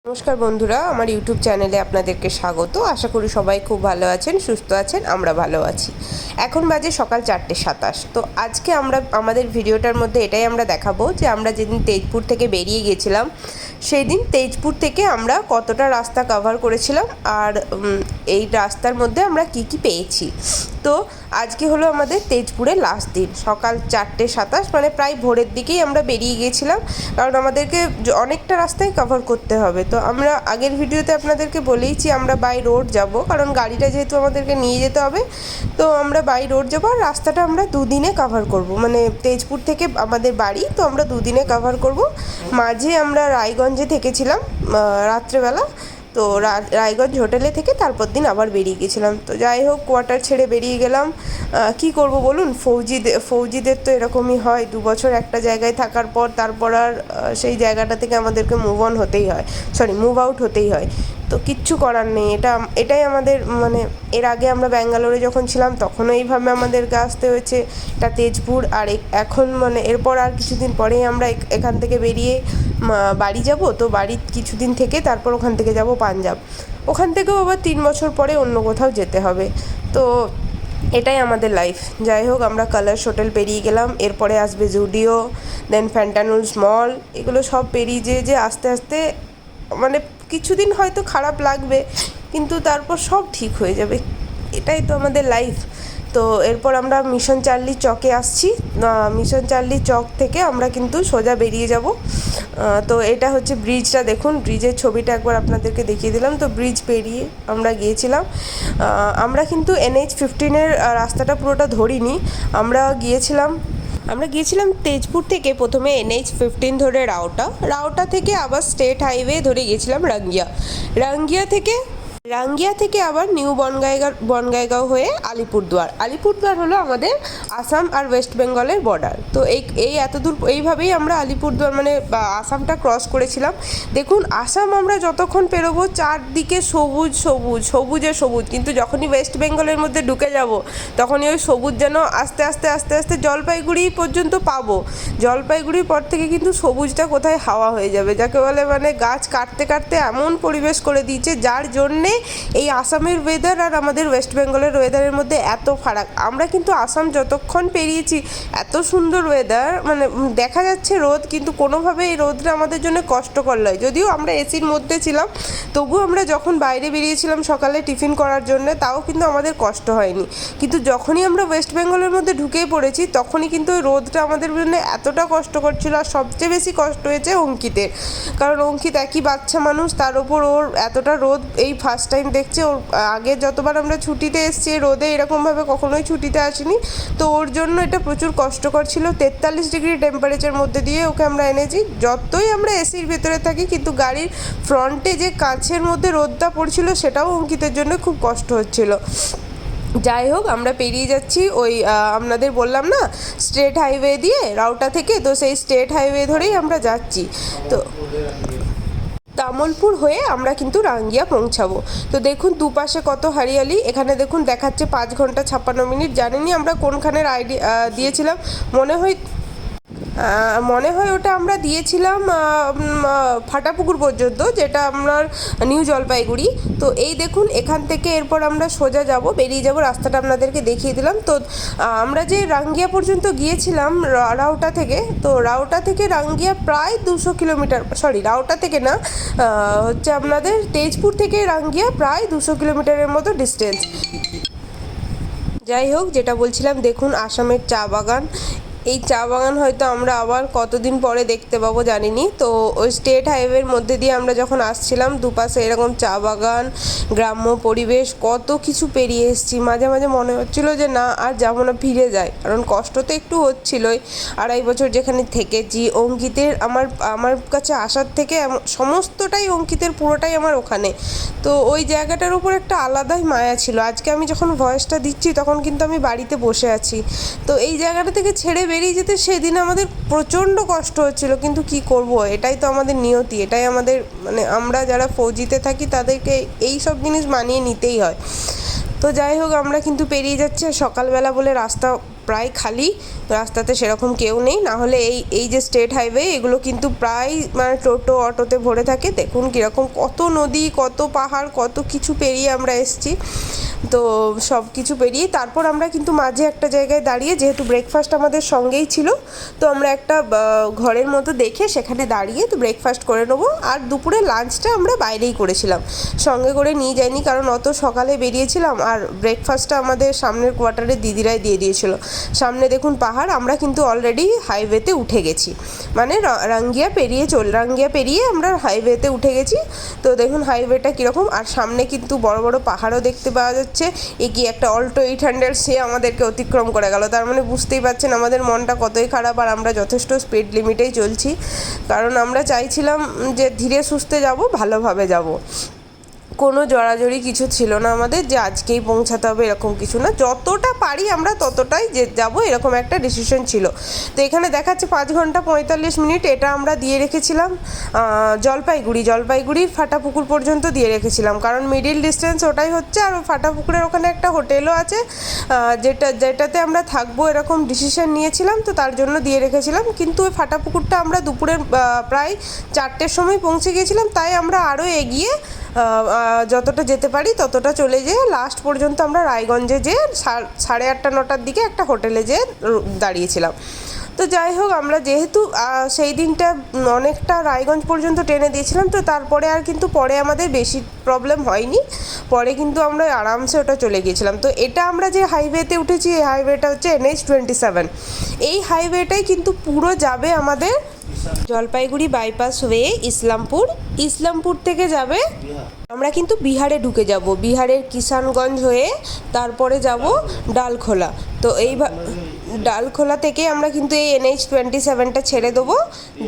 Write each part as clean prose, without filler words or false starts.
নমস্কার বন্ধুরা, আমার ইউটিউব চ্যানেলে আপনাদেরকে স্বাগত। আশা করি সবাই খুব ভালো আছেন, সুস্থ আছেন। আমরা ভালো আছি। এখন বাজে সকাল 4:27। তো আজকে আমরা আমাদের ভিডিওটার মধ্যে এটাই আমরা দেখাবো যে আমরা যেদিন তেজপুর থেকে বেরিয়ে গেছিলাম সেই দিন তেজপুর থেকে আমরা কতটা রাস্তা কভার করেছিলাম আর এই রাস্তার মধ্যে আমরা কি কি পেয়েছি। তো আজকে হলো আমাদের তেজপুরের লাস্ট দিন, সকাল 4:27, মানে প্রায় ভোরের দিকেই আমরা বেরিয়ে গিয়েছিলাম, কারণ আমাদেরকে অনেকটা রাস্তায় কভার করতে হবে। তো আমরা আগের ভিডিওতে আপনাদেরকে বলেইছি আমরা বাই রোড যাব, কারণ গাড়িটা যেহেতু আমাদেরকে নিয়ে যেতে হবে, তো আমরা বাই রোড যাবো। আর রাস্তাটা আমরা দুদিনে কভার করব, মানে তেজপুর থেকে আমাদের বাড়ি, তো আমরা দুদিনে কভার করব। মাঝে আমরা রায়গঞ্জে থেকেছিলাম রাত্রেবেলা, তো রায়গঞ্জ হোটেলে থেকে তারপর দিন আবার বেরিয়ে গেছিলাম। তো যাই হোক, কোয়ার্টার ছেড়ে বেরিয়ে গেলাম। কি করব বলুন, ফৌজিদের তো এরকমই হয়, 2 বছর একটা জায়গায় থাকার পর তারপর আর সেই জায়গাটা থেকে আমাদেরকে মুভ আউট হতেই হয়। তো কিচ্ছু করার নেই, এটাই আমাদের, মানে এর আগে আমরা ব্যাঙ্গালোরে যখন ছিলাম তখনও এইভাবে আমাদেরকে আসতে হয়েছে। এটা তেজপুর, আর এখন মানে এরপর আর কিছুদিন পরেই আমরা এখান থেকে বেরিয়ে বাড়ি যাব। তো বাড়ি কিছুদিন থেকে তারপর ওখান থেকে যাব পাঞ্জাব, ওখান থেকেও আবার 3 বছর পরে অন্য কোথাও যেতে হবে। তো এটাই আমাদের লাইফ। যাই হোক, আমরা কালার্স হোটেল পেরিয়ে গেলাম, এরপরে আসবে জুডিও, দেন ফ্যান্টানুলস মল, এগুলো সব পেরিয়ে যে আস্তে আস্তে, মানে কিছুদিন হয়তো খারাপ লাগবে কিন্তু তারপর সব ঠিক হয়ে যাবে। এটাই তো আমাদের লাইফ। তো এরপর আমরা মিশন চার্লি চকে আসছি। মিশন চার্লি চক থেকে আমরা কিন্তু সোজা বেরিয়ে যাব। তো এটা হচ্ছে ব্রিজটা, দেখুন ব্রিজের ছবিটা একবার আপনাদেরকে দেখিয়ে দিলাম। তো ব্রিজ পেরিয়ে আমরা গিয়েছিলাম। আমরা কিন্তু NH-15 রাস্তাটা পুরোটা ধরিনি। আমরা গিয়েছিলাম তেজপুর থেকে প্রথমে NH-15 ধরে রাওটা থেকে আবার স্টেট হাইওয়ে ধরে গিয়েছিলাম রাঙ্গিয়া থেকে আবার নিউ বনগাইগাঁও হয়ে আলিপুরদুয়ার হলো আমাদের আসাম আর ওয়েস্ট বেঙ্গলের বর্ডার। তো এই এতদূর এইভাবেই আমরা আলিপুরদুয়ার মানে আসামটা ক্রস করেছিলাম। দেখুন, আসাম আমরা যতক্ষণ পেরোবো চারদিকে সবুজ, কিন্তু যখনই ওয়েস্ট বেঙ্গলের মধ্যে ঢুকে যাব তখনই ওই সবুজ যেন আস্তে আস্তে জলপাইগুড়ি পর্যন্ত পাবো। জলপাইগুড়ির পর থেকে কিন্তু সবুজটা কোথায় হাওয়া হয়ে যাবে, যাকে বলে মানে গাছ কাটতে এমন পরিবেশ করে দিয়েছে, যার জন্যে এই আসামের ওয়েদার আর আমাদের ওয়েস্ট বেঙ্গলের ওয়েদারের মধ্যে এত ফারাক। আমরা কিন্তু আসাম যতক্ষণ পেরিয়েছি এত সুন্দর ওয়েদার, মানে দেখা যাচ্ছে রোদ, কিন্তু কোনোভাবে এই রোদটা আমাদের জন্য কষ্টকর নয়। যদিও আমরা এসির মধ্যে ছিলাম, তবুও আমরা যখন বাইরে বেরিয়েছিলাম সকালে টিফিন করার জন্য, তাও কিন্তু আমাদের কষ্ট হয়নি। কিন্তু যখনই আমরা ওয়েস্ট বেঙ্গলের মধ্যে ঢুকেই পড়েছি তখনই কিন্তু ওই রোদটা আমাদের জন্য এতটা কষ্টকর ছিল। আর সবচেয়ে বেশি কষ্ট হয়েছে অঙ্কিতের, কারণ অঙ্কিত একই বাচ্চা মানুষ, তার ওপর ওর এতটা রোদ এই ফার্স্ট টাইম দেখছে। ওর আগে যতবার আমরা ছুটিতে এসেছি রোদে এরকমভাবে কখনোই ছুটিতে আসিনি, তো ওর জন্য এটা প্রচুর কষ্টকর ছিল। 43 ডিগ্রি টেম্পারেচার মধ্যে দিয়ে ওকে আমরা এনেছি। যতই আমরা এসির ভেতরে থাকি, কিন্তু গাড়ির ফ্রন্টে যে কাঁচের মধ্যে রোদটা পড়ছিল সেটাও অঙ্কিতের জন্য খুব কষ্ট হচ্ছিল। যাই হোক, আমরা পেরিয়ে যাচ্ছি ওই আপনাদের বললাম না স্টেট হাইওয়ে দিয়ে রাউটা থেকে, তো সেই স্টেট হাইওয়ে ধরেই আমরা যাচ্ছি। তো তামলপুর হয়ে আমরা কিন্তু রাঙ্গিয়া পৌঁছাবো। তো দেখুন দুপাশে কত হরিয়ালি। এখানে দেখুন দেখাচ্ছে 5 ঘন্টা 56 মিনিট। জানেনই আমরা কোনখানের দিয়েছিলাম, মনে হয় ওটা আমরা দিয়েছিলাম ফাটাপুকুর পর্যন্ত, যেটা আপনার নিউ জলপাইগুড়ি। তো এই দেখুন এখান থেকে এরপর আমরা সোজা বেরিয়ে যাব, রাস্তাটা আপনাদেরকে দেখিয়ে দিলাম। তো আমরা যে রাঙ্গিয়া পর্যন্ত গিয়েছিলাম রাউটা থেকে রাঙ্গিয়া প্রায় 200 কিলোমিটার, রাউটা থেকে না, হচ্ছে আপনাদের তেজপুর থেকে রাঙ্গিয়া প্রায় 200 কিলোমিটারের মতো ডিস্টেন্স। যাই হোক, যেটা বলছিলাম, দেখুন আসামের চা বাগান। এই চা বাগান হয়তো আমরা আবার কতদিন পরে দেখতে পাবো জানিনি। তো ওই স্টেট হাইওয়ের মধ্যে দিয়ে আমরা যখন আসছিলাম, দুপাশে এরকম চা বাগান, গ্রাম্য পরিবেশ, কত কিছু পেরিয়ে এসেছি। মাঝে মাঝে মনে হচ্ছিলো যে না আর যাবো না, ফিরে যাই, কারণ কষ্ট তো একটু হচ্ছিলোই। 2.5 বছর যেখানে থেকেছি, অঙ্কিতের আমার কাছে আসার থেকে সমস্তটাই অঙ্কিতের, পুরোটাই আমার ওখানে। তো ওই জায়গাটার উপর একটা আলাদাই মায়া ছিল। আজকে আমি যখন ভয়েসটা দিচ্ছি তখন কিন্তু আমি বাড়িতে বসে আছি। তো এই জায়গাটা থেকে ছেড়ে বেরিয়ে যেতে সেদিন আমাদের প্রচণ্ড কষ্ট হচ্ছিল, কিন্তু কি করব, এটাই তো আমাদের নিয়তি, এটাই আমাদের, মানে আমরা যারা ফৌজিতে থাকি তাদেরকে এই সব জিনিস মানিয়ে নিতেই হয়। তো যাই হোক, আমরা কিন্তু পেরিয়ে যাচ্ছি। সকালবেলা বলে রাস্তা প্রায় খালি, রাস্তাতে সেরকম কেউ নেই। না হলে এই এই যে স্টেট হাইওয়ে এগুলো কিন্তু প্রায় মানে টোটো অটোতে ভরে থাকে। দেখুন কীরকম কত নদী, কত পাহাড়, কত কিছু পেরিয়ে আমরা এসেছি। তো সব কিছু পেরিয়ে তারপর আমরা কিন্তু মাঝে একটা জায়গায় দাঁড়িয়ে, যেহেতু ব্রেকফাস্ট আমাদের সঙ্গেই ছিল, তো আমরা একটা ঘরের মতো দেখে সেখানে দাঁড়িয়ে তো ব্রেকফাস্ট করে নেবো। আর দুপুরে লাঞ্চটা আমরা বাইরেই করেছিলাম, সঙ্গে করে নিয়ে যাইনি, কারণ অত সকালে বেরিয়েছিলাম। আর ব্রেকফাস্টটা আমাদের সামনের কোয়ার্টারে দিদিরাই দিয়ে দিয়েছিল। সামনে দেখুন পাহাড়, আমরা কিন্তু অলরেডি হাইওয়েতে উঠে গেছি, মানে রাঙ্গিয়া পেরিয়ে আমরা হাইওয়েতে উঠে গেছি। তো দেখুন হাইওয়েটা কীরকম, আর সামনে কিন্তু বড় বড় পাহাড়ও দেখতে পাওয়া যাচ্ছে। এগিয়ে একটা অল্টো 800 সে আমাদেরকে অতিক্রম করে গেল। তার মানে বুঝতেই পারছেন আমাদের মনটা কতই খারাপ। আর আমরা যথেষ্ট স্পিড লিমিটেই চলছি, কারণ আমরা চাইছিলাম যে ধীরে সুস্থে যাব, ভালোভাবে যাব। কোনো জড়াজড়ি কিছু ছিল না আমাদের যে আজকেই পৌঁছাতে হবে, এরকম কিছু না। যতটা পারি আমরা ততটাই যাব, এরকম একটা ডিসিশন ছিল। তো এখানে দেখাচ্ছে 5 ঘন্টা 45 মিনিট। এটা আমরা দিয়ে রেখেছিলাম জলপাইগুড়ির ফাটাপুকুর পর্যন্ত দিয়ে রেখেছিলাম, কারণ মিডিল ডিস্টেন্স ওটাই হচ্ছে। আর ফাটাপুকুরের ওখানে একটা হোটেলও আছে যেটাতে আমরা থাকবো, এরকম ডিসিশন নিয়েছিলাম। তো তার জন্য দিয়ে রেখেছিলাম। কিন্তু ওই ফাটাপুকুরটা আমরা দুপুরের প্রায় 4টের সময় পৌঁছে গিয়েছিলাম। তাই আমরা আরও এগিয়ে যতটা যেতে পারি ততটা চলে যেয়ে লাস্ট পর্যন্ত আমরা রায়গঞ্জে যেয়ে 8:30 9টার দিকে একটা হোটেলে যেয়ে দাঁড়িয়েছিলাম। তো যাই হোক, আমরা যেহেতু সেই দিনটা অনেকটা রায়গঞ্জ পর্যন্ত ট্রেনে দিয়েছিলাম, তো তারপরে আর কিন্তু পরে আমাদের বেশি প্রবলেম হয়নি। পরে কিন্তু আমরা আরামসে ওটা চলে গিয়েছিলাম। তো এটা আমরা যে হাইওয়েতে উঠেছি, এই হাইওয়েটা হচ্ছে NH-27। এই হাইওয়েটাই কিন্তু পুরো যাবে আমাদের জলপাইগুড়ি বাইপাস হয়ে ইসলামপুর থেকে যাবে। আমরা কিন্তু বিহারে ঢুকে যাব, বিহারের কিষানগঞ্জ হয়ে তারপরে যাব ডালখোলা। তো ডালখোলা থেকে আমরা কিন্তু এই NH-27টা ছেড়ে দেবো,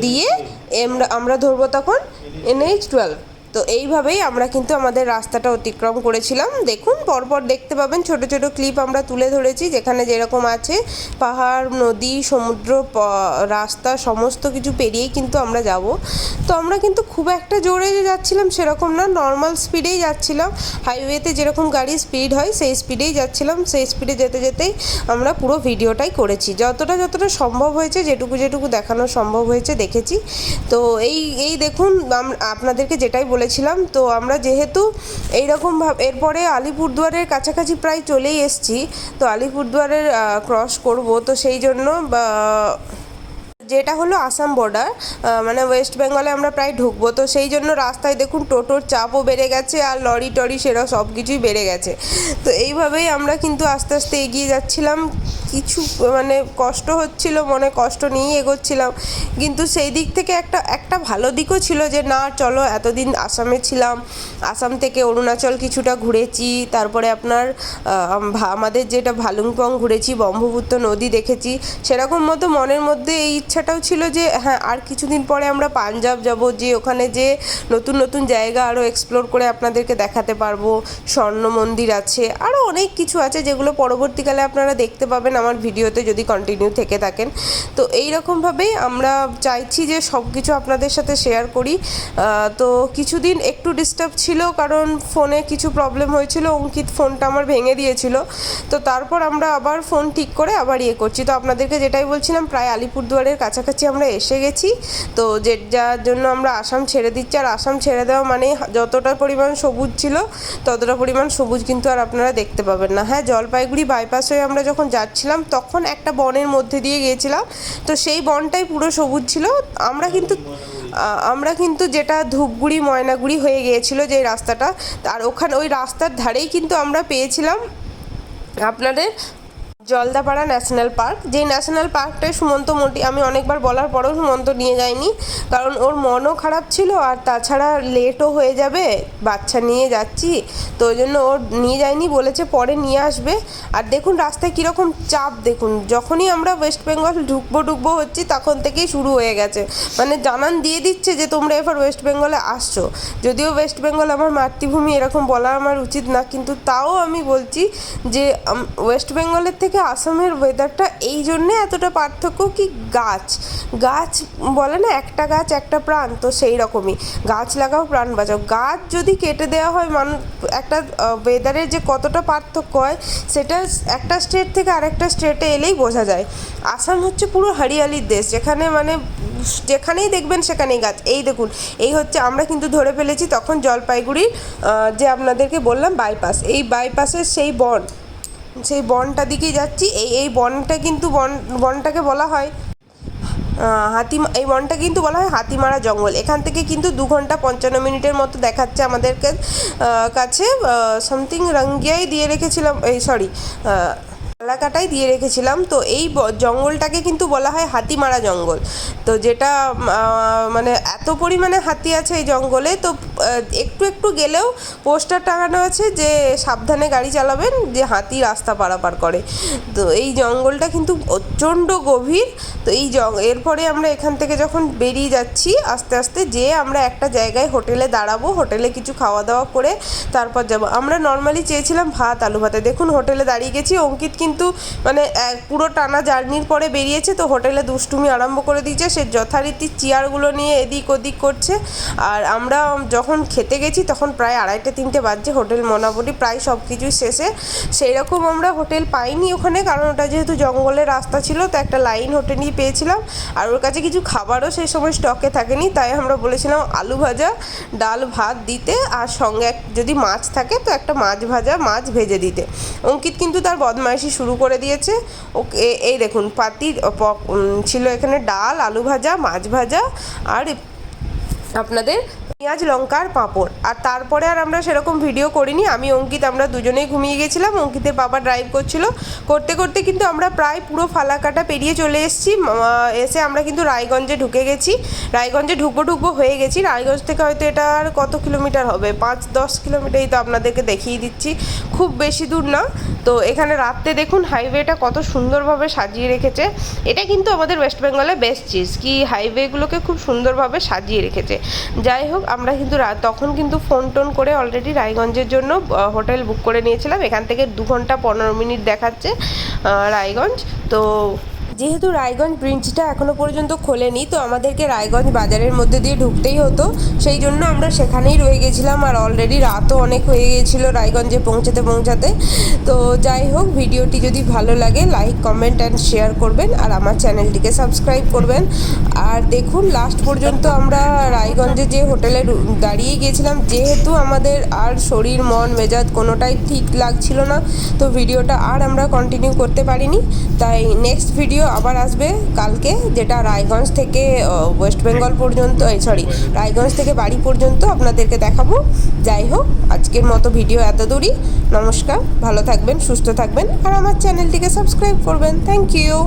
দিয়ে আমরা ধরবো তখন NH-12। তো এইভাবেই আমরা কিন্তু আমাদের রাস্তাটা অতিক্রম করেছিলাম। দেখুন পরপর দেখতে পাবেন, ছোট ছোট ক্লিপ আমরা তুলে ধরেছি, যেখানে যেরকম আছে পাহাড়, নদী, সমুদ্র, রাস্তা সমস্ত কিছু পেরিয়েই কিন্তু আমরা যাব। তো আমরা কিন্তু খুব একটা জোরে যাচ্ছিলাম সেরকম না, নর্মাল স্পিডেই যাচ্ছিলাম। হাইওয়েতে যেরকম গাড়ির স্পিড হয় সেই স্পিডেই যাচ্ছিলাম। সেই স্পিডে যেতে যেতেই আমরা পুরো ভিডিওটাই করেছি, যতটা সম্ভব হয়েছে, যেটুকু দেখানো সম্ভব হয়েছে দেখেছি। তো এই দেখুন আপনাদেরকে যেটাই বলেছিলাম। তো আমরা যেহেতু এইরকমভাবে এরপরে আলিপুরদুয়ারের কাছাকাছি প্রায় চলেই এসেছি, তো আলিপুরদুয়ারের ক্রস করব, তো সেই জন্য যেটা হলো আসাম বর্ডার, মানে ওয়েস্ট বেঙ্গলে আমরা প্রায় ঢুকবো। তো সেই জন্য রাস্তায় দেখুন টোটোর চাপও বেড়ে গেছে, আর লরি টরি সেরা সব কিছুই বেড়ে গেছে। তো এইভাবেই আমরা কিন্তু আস্তে আস্তে এগিয়ে যাচ্ছিলাম। কিছু মানে কষ্ট হচ্ছিল, মনে কষ্ট নিয়েই এগোচ্ছিলাম। কিন্তু সেই দিক থেকে একটা ভালো দিকও ছিল যে না চলো, এতদিন আসামে ছিলাম, আসাম থেকে অরুণাচল কিছুটা ঘুরেছি, তারপরে আপনার আমাদের যেটা ভালুংপং ঘুরেছি, ব্রহ্মপুত্র নদী দেখেছি। সেরকম মতো মনের মধ্যে এই ইচ্ছাটাও ছিল যে হ্যাঁ আর কিছুদিন পরে আমরা পাঞ্জাব যাব, যে ওখানে যে নতুন জায়গা আরও এক্সপ্লোর করে আপনাদেরকে দেখাতে পারবো। স্বর্ণ মন্দির আছে, আরও অনেক কিছু আছে যেগুলো পরবর্তীকালে আপনারা দেখতে পাবেন আমার ভিডিওতে যদি কন্টিনিউ থেকে থাকেন। তো এই রকমভাবেই আমরা চাইছি যে সব কিছু আপনাদের সাথে শেয়ার করি। তো কিছুদিন একটু ডিস্টার্ব ছিল, কারণ ফোনে কিছু প্রবলেম হয়েছিল, অঙ্কিত ফোনটা আমার ভেঙে দিয়েছিল। তো তারপর আমরা আবার ফোন ঠিক করে আবার করছি। তো আপনাদেরকে যেটাই বলছিলাম, প্রায় আলিপুরদুয়ারের কাছাকাছি আমরা এসে গেছি। তো যার জন্য আমরা আসাম ছেড়ে দিচ্ছি। আর আসাম ছেড়ে দেওয়া মানে যতটা পরিমাণ সবুজ ছিল ততটা পরিমাণ সবুজ কিন্তু আর আপনারা দেখতে পাবেন না। হ্যাঁ, জলপাইগুড়ি বাইপাস হয়ে আমরা যখন যাচ্ছিলাম তখন একটা বনের মধ্যে দিয়ে গিয়েছিলাম, তো সেই বনটাই পুরো সবুজ ছিল। আমরা কিন্তু যেটা ধূপগুড়ি ময়নাগুড়ি হয়ে গিয়েছিল যে রাস্তাটা, আর ওখানে ওই রাস্তার ধারেই কিন্তু আমরা পেয়েছিলাম আপনাদের জলদাপাড়া ন্যাশনাল পার্ক। যে ন্যাশনাল পার্কটায় আমি অনেকবার বলার পরেও সুমন্ত নিয়ে যায়নি, কারণ ওর মনও খারাপ ছিল, আর তাছাড়া লেটও হয়ে যাবে, বাচ্চা নিয়ে যাচ্ছি, তো ওই জন্য ওর নিয়ে যায়নি, বলেছে পরে নিয়ে আসবে। আর দেখুন রাস্তায় কীরকম চাপ, দেখুন যখনই আমরা ওয়েস্ট বেঙ্গল ঢুকবো হচ্ছি তখন থেকেই শুরু হয়ে গেছে, মানে জানান দিয়ে দিচ্ছে যে তোমরা এবার ওয়েস্ট বেঙ্গলে আসছো। যদিও ওয়েস্ট বেঙ্গল আমার মাতৃভূমি, এরকম বলা আমার উচিত না, কিন্তু তাও আমি বলছি যে ওয়েস্ট বেঙ্গলের থেকে থেকে আসামের ওয়েদারটা এই জন্যে এতটা পার্থক্য কি গাছ গাছ বলে না, একটা গাছ একটা প্রাণ, তো সেই রকমই গাছ লাগাও প্রাণ বাঁচাও। গাছ যদি কেটে দেওয়া হয় একটা ওয়েদারের যে কতটা পার্থক্য হয় সেটা একটা স্টেট থেকে আরেকটা স্টেটে এলেই বোঝা যায়। আসাম হচ্ছে পুরো হরিয়ালির দেশ, যেখানে মানে যেখানেই দেখবেন সেখানেই গাছ। এই দেখুন, এই হচ্ছে আমরা কিন্তু ধরে ফেলেছি তখন জলপাইগুড়ির যে আপনাদেরকে বললাম বাইপাস, এই বাইপাসের সেই বনটা দিকেই যাচ্ছি। এই বনটা কিন্তু বনটাকে বলা হয় এই বনটা কিন্তু বলা হয় হাতিমারা জঙ্গল। এখান থেকে কিন্তু 2 ঘন্টা 55 মিনিটের মতো দেখাচ্ছে আমাদেরকে কাছে। সামথিং রঙ্গিয়াই দিয়ে রেখেছিলাম, এলাকাটাই দিয়ে রেখেছিলাম। তো এই জঙ্গলটাকে কিন্তু বলা হয় হাতিমারা জঙ্গল। তো যেটা মানে এত পরিমাণে হাতি আছে এই জঙ্গলে, তো একটু একটু গেলেও পোস্টার টাঙানো আছে যে সাবধানে গাড়ি চালাবেন, যে হাতি রাস্তা পারাপার করে। তো এই জঙ্গলটা কিন্তু প্রচণ্ড গভীর। তো এরপরে আমরা এখান থেকে যখন বেরিয়ে যাচ্ছি আস্তে আস্তে, আমরা একটা জায়গায় হোটেলে দাঁড়াবো, হোটেলে কিছু খাওয়া দাওয়া করে তারপর যাব। আমরা নর্মালি চেয়েছিলাম ভাত আলু ভাতে, দেখুন হোটেলে দাঁড়িয়ে গেছি। অঙ্কিত কিন্তু মানে পুরো টানা জার্নির পরে বেরিয়েছে, তো হোটেলে দুষ্টুমি আরম্ভ করে দিয়েছে। সে যথারীতি চেয়ারগুলো নিয়ে এদিক ওদিক করছে। আর আমরা যখন খেতে গেছি তখন প্রায় 2:30-3টে বাজছে, হোটেল মোটামুটি প্রায় সব কিছুই শেষে। সেই রকম আমরা হোটেল পাইনি ওখানে, কারণ ওটা যেহেতু জঙ্গলের রাস্তা ছিল, তো একটা লাইন হোটেলই পেয়েছিলাম। আর ওর কাছে কিছু খাবারও সেই সময় স্টকে থাকেনি, তাই আমরা বলেছিলাম আলু ভাজা ডাল ভাত দিতে, আর সঙ্গে যদি মাছ থাকে তো একটা মাছ ভেজে দিতে। অঙ্কিত কিন্তু তার বদমাইশি শুরু করে দিয়েছে। ওকে এই দেখুন পাতির ছিল এখানে ডাল আলু ভাজা মাছ ভাজা আর আপনাদের পেঁয়াজ লঙ্কার পাঁপড়। আর তারপরে আর আমরা সেরকম ভিডিও করিনি। আমি অঙ্কিত আমরা দুজনেই ঘুমিয়ে গেছিলাম, অঙ্কিতের বাবা ড্রাইভ করছিল। করতে করতে কিন্তু আমরা প্রায় পুরো ফালাকাটা পেরিয়ে চলে এসেছি। এসে আমরা কিন্তু রায়গঞ্জে ঢুকে গেছি। রায়গঞ্জে ঢুকবো হয়ে গেছি। রায়গঞ্জ থেকে হয়তো এটা আর কত কিলোমিটার হবে, 5-10 কিলোমিটারই তো আপনাদেরকে দেখিয়ে দিচ্ছি, খুব বেশি দূর না। তো এখানে রাত্রে দেখুন হাইওয়েটা কত সুন্দরভাবে সাজিয়ে রেখেছে। এটা কিন্তু আমাদের ওয়েস্ট বেঙ্গলের বেস্ট চিজ, কি হাইওয়েগুলোকে খুব সুন্দরভাবে সাজিয়ে রেখেছে। যাই হোক, আমরা কিন্তু তখন কিন্তু ফোন টোন করে অলরেডি রায়গঞ্জের জন্য হোটেল বুক করে নিয়েছিলাম। এখান থেকে 2 ঘন্টা 15 মিনিট দেখাচ্ছে রায়গঞ্জ। তো যেহেতু রায়গঞ্জ ব্রিজটা এখনও পর্যন্ত খোলেনি, তো আমাদেরকে রায়গঞ্জ বাজারের মধ্যে দিয়ে ঢুকতেই হতো, সেই জন্য আমরা সেখানেই রয়ে গেছিলাম। আর অলরেডি রাতও অনেক হয়ে গিয়েছিল রায়গঞ্জে পৌঁছাতে। তো যাই হোক, ভিডিওটি যদি ভালো লাগে লাইক কমেন্ট অ্যান্ড শেয়ার করবেন, আর আমার চ্যানেলটিকে সাবস্ক্রাইব করবেন। আর দেখুন লাস্ট পর্যন্ত আমরা রায়গঞ্জে যে হোটেলে দাঁড়িয়ে গিয়েছিলাম, যেহেতু আমাদের আর শরীর মন মেজাজ কোনোটাই ঠিক লাগছিল না, তো ভিডিওটা আর আমরা কন্টিনিউ করতে পারিনি। তাই নেক্সট ভিডিও আবার আসবে কালকে, যেটা রায়গঞ্জ থেকে ওয়েস্ট বেঙ্গল পর্যন্ত রায়গঞ্জ থেকে বাড়ি পর্যন্ত আপনাদেরকে দেখাবো। যাই হোক, আজকের মতো ভিডিও এত দূরই। নমস্কার, ভালো থাকবেন, সুস্থ থাকবেন, আর আমার চ্যানেলটিকে সাবস্ক্রাইব করবেন। Thank you.